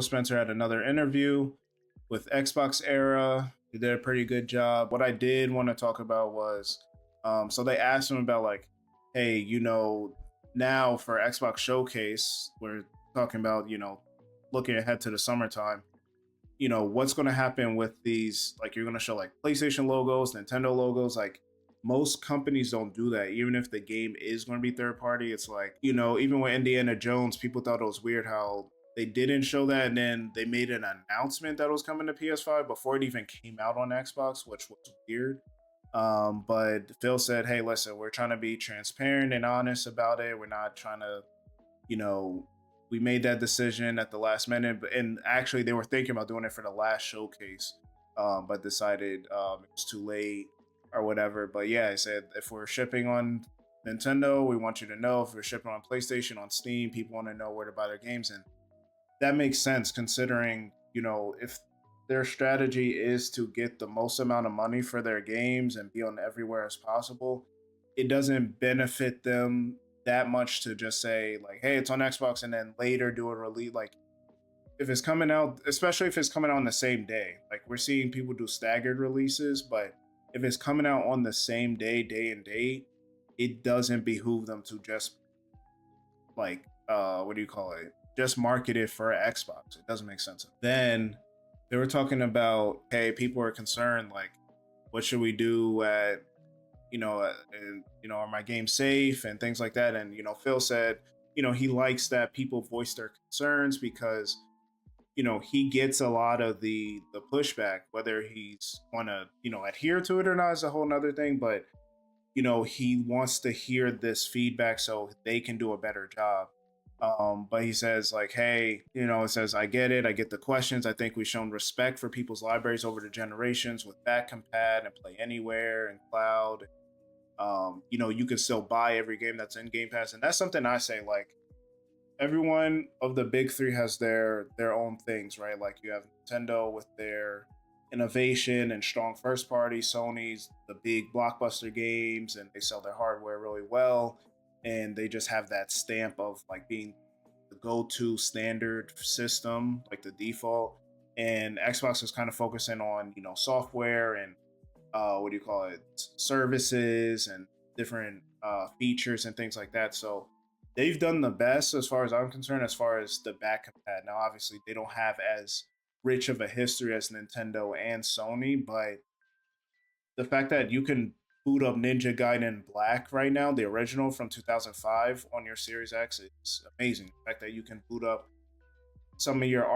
Phil Spencer had another interview with Xbox Era. He did a pretty good job. What I did want to talk about was, so they asked him about like, hey, now for Xbox Showcase, we're talking about, looking ahead to the summertime. What's going to happen with these? Like, you're going to show like PlayStation logos, Nintendo logos, like most companies don't do that. Even if the game is going to be third party, it's like, even with Indiana Jones, people thought it was weird how they didn't show that, and then they made an announcement that was coming to PS5 before it even came out on Xbox, which was weird. But Phil said, hey, listen, we're trying to be transparent and honest about it. We're not trying to, you know, we made that decision at the last minute, and actually they were thinking about doing it for the last showcase, but decided it was too late or whatever. But yeah, I said if we're shipping on Nintendo, we want you to know. If we're shipping on PlayStation, on Steam, people want to know where to buy their games, and that makes sense considering if their strategy is to get the most amount of money for their games and be on everywhere as possible, it doesn't benefit them that much to just say like, hey, it's on Xbox, and then later do a release. Like, if it's coming out, especially if it's coming out on the same day, like we're seeing people do staggered releases, but if it's coming out on the same day and date, it doesn't behoove them to just like what do you call it, just market it for Xbox. It doesn't make sense. Then they were talking about, hey, people are concerned like, what should we do at and are my games safe and things like that. And Phil said he likes that people voice their concerns because he gets a lot of the pushback, whether he's want to adhere to it or not is a whole nother thing, but he wants to hear this feedback so they can do a better job. But he says like, hey, it says, I get it, I get the questions. I think we've shown respect for people's libraries over the generations with back compat and play anywhere and cloud. You can still buy every game that's in Game Pass, and that's something I say like, everyone of the big three has their own things, right? Like you have Nintendo with their innovation and strong first party, Sony's the big blockbuster games and they sell their hardware really well, and they just have that stamp of like being the go-to standard system, like the default. And Xbox is kind of focusing on software and what do you call it, services and different features and things like that. So they've done the best as far as I'm concerned, as far as the back compat. Now, obviously, they don't have as rich of a history as Nintendo and Sony, but the fact that you can boot up Ninja Gaiden Black right now, the original from 2005, on your Series X is amazing. The fact that you can boot up some of your